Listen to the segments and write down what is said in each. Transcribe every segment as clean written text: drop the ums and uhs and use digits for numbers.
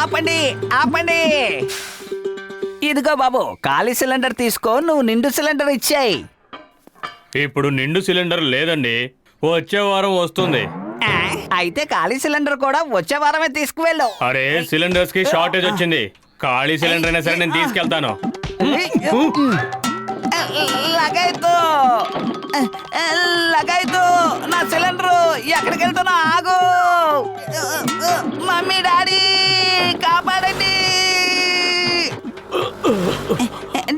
ఆపండి ఆపండి. ఇదిగో బాబు, ఖాళీ సిలిండర్ తీసుకో, నువ్వు నిండు సిలిండర్ ఇచ్చాయి. ఇప్పుడు నిండు సిలిండర్ లేదండి, వచ్చే వారం వస్తుంది. అయితే ఖాళీ సిలిండర్ కూడా వచ్చే వారమే తీసుకువెళ్ళు. అరే సిలిండర్స్ కి షార్టేజ్ వచ్చింది, ఖాళీ సిలిండర్ అయినా సరే నేను తీసుకెళ్తాను. లగాయితూ నా సిలిండరు ఎక్కడికి వెళ్తున్నా, ఆగు. మమ్మీ డాడీ కాపాడండి.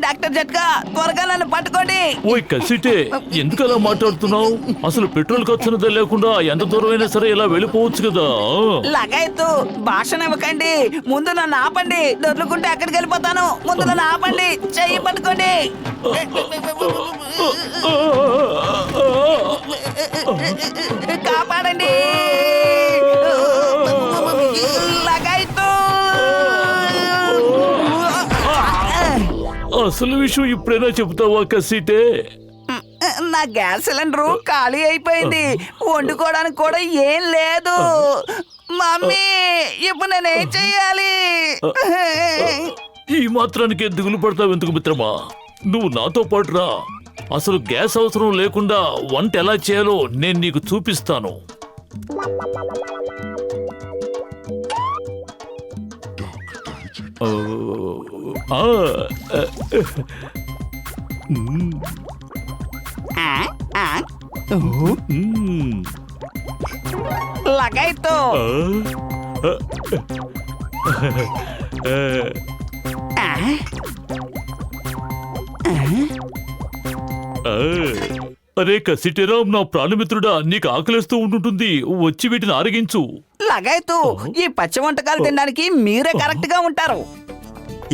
డాక్టర్ జట్కా, త్వరగా నన్ను పట్టుకోండి. ఓయ్ కసిటే, ఎందుకు అలా మాట్లాడుతున్నావు? అసలు పెట్రోల్ ఖర్చునదే లేకుండా ఎంత దూరమైనా సరే ఇలా వెళ్ళిపోవచ్చు కదా. లగాయత్తు భాషణ ఇవ్వకండి, ముందు నన్ను ఆపండి. దొర్లుకుంటే ఎక్కడికి వెళ్ళిపోతాను. ముందు నన్ను ఆపండి, చెయ్యి పట్టుకోండి. కాపాడండి లగాయత్తు. అసలు విషయం ఇప్పుడైనా చెబుతావా కసిటే? నా గ్యాస్ సిలిండర్ ఖాళీ అయిపోయింది, వండుకోవడానికి కూడా ఏం లేదు. మమ్మీ, ఇప్పుడు నేనేం చెయ్యాలి? ఈ మాత్రానికి దిగులు పడతావు ఎందుకు మిత్రమా? నువ్వు నాతో పాటు రా. అసలు గ్యాస్ అవసరం లేకుండా వంట ఎలా చేయాలో నేను నీకు చూపిస్తాను. లగాయత్తు. అరే కసిటేరామ్, నా ప్రాణమిత్రుడా, నీకు ఆకలిస్తూ ఉంటుంటుంది, వచ్చి వీటిని ఆరగించు. లగాయత్తు, ఈ పచ్చి వంటకాలు తినడానికి మీరే కరెక్ట్ గా ఉంటారు.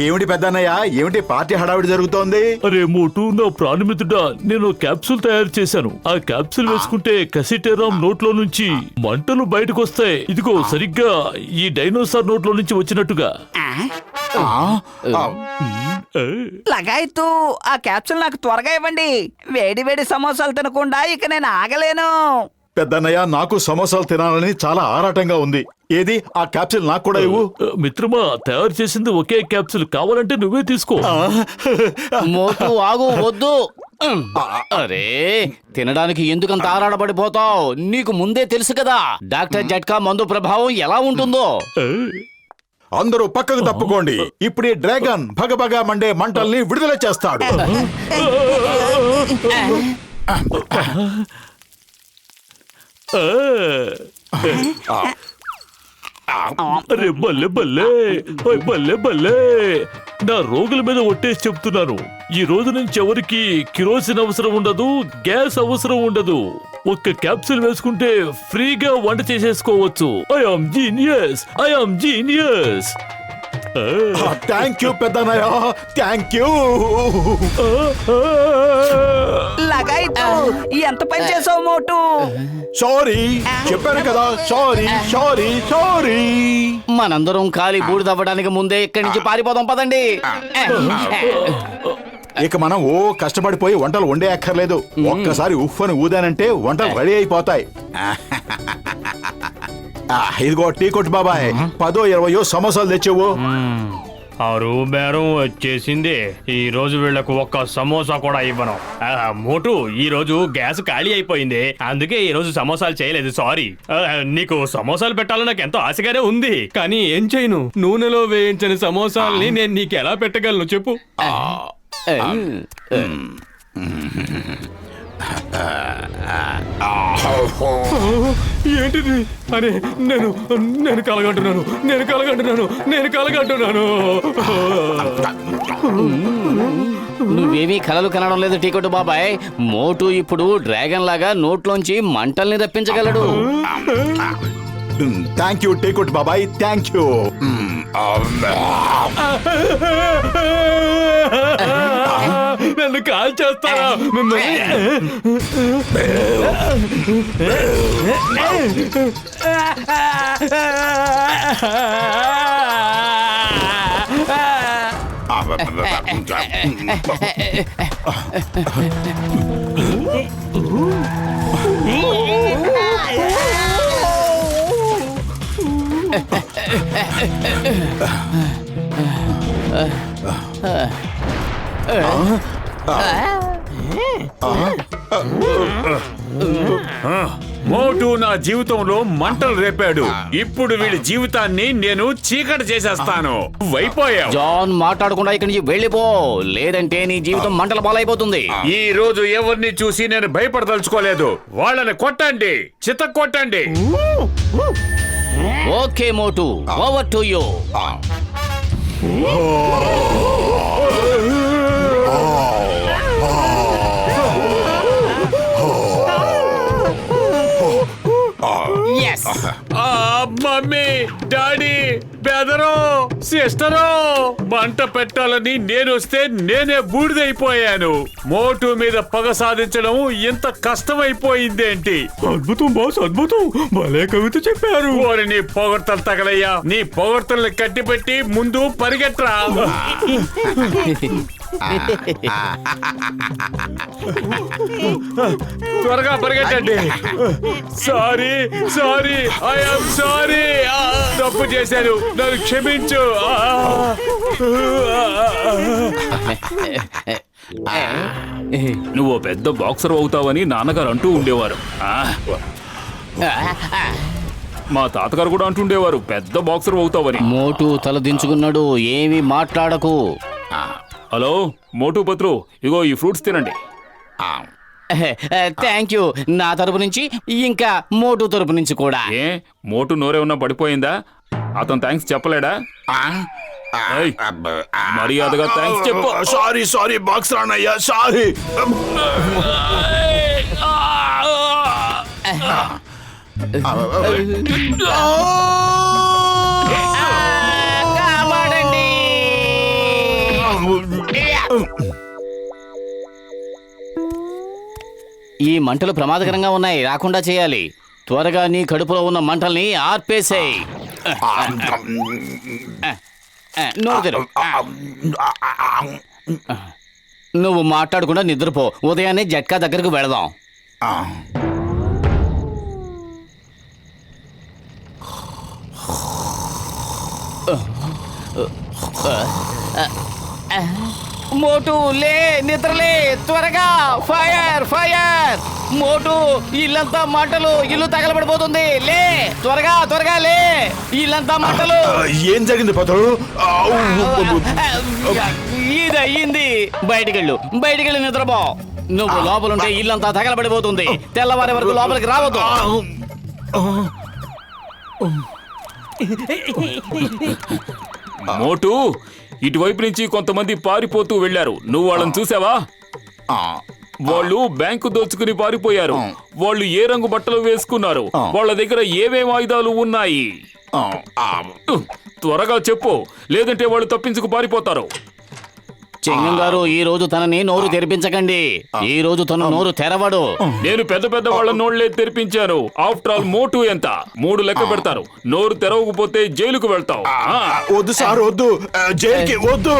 ఏమిటి పెద్దన్నయ్య, ఏమిటి పార్టీ హడావిడి జరుగుతోంది? అరే మోటు, నా ప్రాణమిత్రుడా, నేను క్యాప్సూల్ తయారు చేశాను. ఆ క్యాప్సూల్ వేసుకుంటే కసిటేరామ్ నోట్లో నుంచి మంటలు బయటకు వస్తాయి. ఇదిగో సరిగ్గా ఈ డైనోసార్ నోట్లో నుంచి వచ్చినట్టుగా. లగాయత్తు, ఆ క్యాప్సూల్ నాకు త్వరగా ఇవ్వండి. వేడి వేడి సమోసాలు తినకుండా ఇక నేను ఆగలేను. పెద్దన్నయ్య, నాకు సమోసాలు తినాలని చాలా ఆరాటంగా ఉంది. ఏది ఆ క్యాప్సూల్ నాకు కూడా ఇవ్వు. మిత్రమా, తయారు చేసింది ఒకే క్యాప్సూల్, కావాలంటే నువ్వే తీసుకో. మోటు ఆగు, వద్దు. అరే, తినడానికి ఎందుకంత ఆరాటపడిపోతావు? నీకు ముందే తెలుసు కదా డాక్టర్ జట్కా మందు ప్రభావం ఎలా ఉంటుందో. అందరూ పక్కకు తప్పుకోండి. ఇప్పుడు ఈ డ్రాగన్ భగభగా మండే మంటల్ని విడుదల చేస్తాడు. అరే బల్లే బల్లే, బల్లే బల్లే, నా రోగుల మీద ఒట్టేసి చెప్తున్నాను, ఈ రోజు నుంచి ఎవరికి కిరోసిన్ అవసరం ఉండదు, గ్యాస్ అవసరం ఉండదు. ఒక్క క్యాప్సూల్ వేసుకుంటే ఫ్రీగా వంట చేసేసుకోవచ్చు. I am genius, I am genius. Thank you పెద్దన్నయ్య, థ్యాంక్ యూ. లగాయత్తు, ఎంత పని చేసావు మోటు? సారీ చెప్పాను కదా, సారీ సారీ సారీ. మనందరం ఖాళీ బూడిదవ్వడానికి ముందే ఇక్కడి నుంచి పారిపోదాం, పదండి. ఇక మనం కష్టపడిపోయి వంటలు వండే అక్కర్లేదు. ఒక్కసారి ఉఫ్ అని ఊదానంటే వంటలు రెడీ అయిపోతాయి. ఇదిగో టీ కొట్టు బాబాయ్, 10-20 సమోసాలు తెచ్చేవు. ఆరు బేరం వచ్చేసింది. ఈ రోజు వీళ్లకు ఒక్క సమోసా కూడా ఇవ్వను. మోటు, ఈ రోజు గ్యాస్ ఖాళీ అయిపోయింది, అందుకే ఈ రోజు సమోసాలు చేయలేదు. సారీ. నీకు సమోసాలు పెట్టాలని నాకు ఎంతో ఆశగానే ఉంది, కానీ ఏం చేయను. నూనెలో వేయించిన సమోసాల్ని నేను నీకు ఎలా పెట్టగలను చెప్పు. ఏంటిది? అరే నేను కలగంటున్నాను. నువ్వేమీ కలలు కనడం లేదు టీకొట్టు బాబాయ్. మోటు ఇప్పుడు డ్రాగన్ లాగా నోట్లోంచి మంటల్ని రప్పించగలడు. థ్యాంక్ యూ టీ కొట్టు బాబాయ్, థ్యాంక్ యూ. నన్ను కాల్ చేస్తారా? మోటు నా జీవితంలో మంటలు రేపాడు. ఇప్పుడు వీడి జీవితాన్ని నేను చీకటి చేసేస్తాను. వైపోయావు. జాన్ మాట్లాడకుండా ఇక్కడి నుంచి వెళ్ళిపో, లేదంటే నీ జీవితం మంటల పాలైపోతుంది. ఈ రోజు ఎవరిని చూసి నేను భయపడదలుచుకోలేదు. వాళ్ళని కొట్టండి, చిత్త కొట్టండి. Okay Motu, over to you. Mummy, daddy, brother, sister, మంట పెట్టాలని నేను వస్తే నేనే బూడిదైపోయాను. మోటు మీద పగ సాధించడం ఇంత కష్టమైపోయిందేంటి? అద్భుతం బాస్, అద్భుతం. భలే కవిత చెప్పారు. ఓరి నీ పొగడ్తలు తగలయ్యా. నీ పొగడ్తల్ని కట్టిపెట్టి ముందు పరిగెట్రా. త్వరగా పరిగెట్టండి. Sorry, sorry, I'm sorry. తప్పు చేశాను, నన్ను క్షమించు. నువ్వు పెద్ద బాక్సర్ అవుతావని నాన్నగారు అంటూ ఉండేవారు. మా తాతగారు కూడా అంటుండేవారు పెద్ద బాక్సర్ అవుతావని. మోటు తల దించుకున్నాడు, ఏమీ మాట్లాడకు. హలో మోటు పత్రు, ఇగో ఈ ఫ్రూట్స్ తినండి. Thank you. నా తరపు నుంచి, ఇంకా మోటు తరపు నుంచి కూడా. ఏ మోటు నోరేమన్నా పడిపోయిందా? అతను థ్యాంక్స్ చెప్పలేడా? ఏయ్, మర్యాదగా థ్యాంక్స్ చెప్పు. సారీ సారీ బాక్సర్ అన్నయ్య, సారీ. కాపాడండి. ఈ మంటలు ప్రమాదకరంగా ఉన్నాయి, రాకుండా చేయాలి. త్వరగా నీ కడుపులో ఉన్న మంటల్ని ఆర్పేసేయ్. నోరు తెరువు. నువ్వు మాట్లాడకుండా నిద్రపో, ఉదయాన్నే జట్కా దగ్గరకు వెళదాం. మోటు లే, నిద్రలే, త్వరగా. Fire, fire. మోటు, ఇల్లంతా మంటలు, ఇల్లు తగలబడిపోతుంది. లే, త్వరగా, త్వరగా లే. ఇల్లంతా మంటలు. ఏం జరిగింది పత్రు? ఇది అయ్యింది. బయటికెళ్ళు, బయటికెళ్ళి నిద్రపో. నువ్వు లోపలుంటే ఇల్లంతా తగలబడిపోతుంది. తెల్లవారి వరకు లోపలికి రావద్దు. మోటు, ఇటువైపు నుంచి కొంతమంది పారిపోతూ వెళ్లారు. నువ్వు వాళ్ళని చూసావా? వాళ్ళు బ్యాంకు దోచుకుని పారిపోయారు. వాళ్ళు ఏ రంగు బట్టలు వేసుకున్నారు? వాళ్ళ దగ్గర ఏమేం ఆయుధాలు ఉన్నాయి? త్వరగా చెప్పు, లేదంటే వాళ్ళు తప్పించుకు పారిపోతారు. చింగం గారు, ఈ రోజు తనని నోరు తెరిపించకండి. ఈ రోజు తను నోరు తెరవడు. నేను పెద్ద పెద్ద వాళ్ళ నోళ్లే తెరిపించాను. ఆఫ్టర్ ఆల్ మోటు ఎంత? 3 లెక్క పెడతారు. నోరు తెరవకపోతే జైలుకు వెళ్తావు. వద్దు సార్, వద్దు, జైలుకి వద్దు.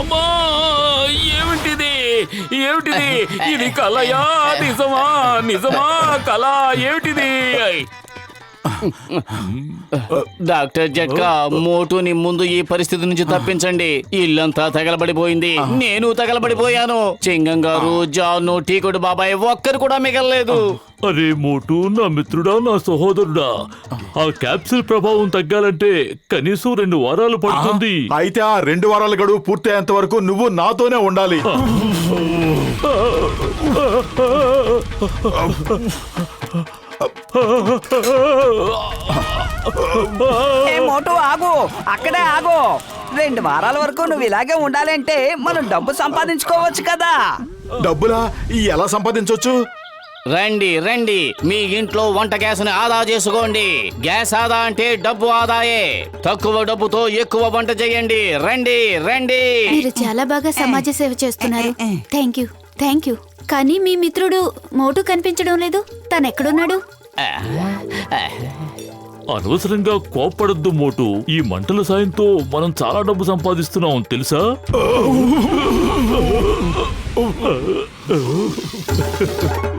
అమ్మా, ఏమిటిది? ఏమిటిది? ఇది కలయా నిజమా? నిజమా కళ? ఏమిటిది? డాక్టర్ జట్కా, మోటుని ముందు ఈ పరిస్థితి నుంచి తప్పించండి. ఇల్లంతా తగలబడిపోయింది, నేను తగలబడిపోయాను. చింగం గారు, జాను, టీకొడు బాబాయ్ ఒక్కరు కూడా మిగలలేదు. అరే మోటు, నా మిత్రుడా, నా సహోదరుడా, ఆ క్యాప్సిల్ ప్రభావం తగ్గాలంటే కనీసం 2 వారాలు పడుతుంది. అయితే ఆ 2 వారాల గడువు పూర్తయ్యేంత వరకు నువ్వు నాతోనే ఉండాలి. ఏ మోటు, ఆగు, అక్కడే ఆగు. 2 వారాల వరకు నువ్వు ఇలాగే ఉండాలంటే మనం డబ్బు సంపాదించుకోవచ్చు కదా. డబ్బులా? ఎలా సంపాదించవచ్చు? రండి, రండి, మీ ఇంట్లో వంట గ్యాస్ని ఆదా చేసుకోండి. గ్యాస్ ఆదా అంటే డబ్బు ఆదాయే. తక్కువ డబ్బుతో ఎక్కువ వంట చేయండి. రండి, రండి. మీరు చాలా బాగా సమాజ సేవ చేస్తున్నారు. Thank you. కానీ మీ మిత్రుడు మోటు కనిపించడం లేదు. తను ఎక్కడున్నాడు? అనవసరంగా కోప్పడద్దు మోటు. ఈ మంటల సాయంతో మనం చాలా డబ్బు సంపాదిస్తున్నాం తెలుసా? ఆ.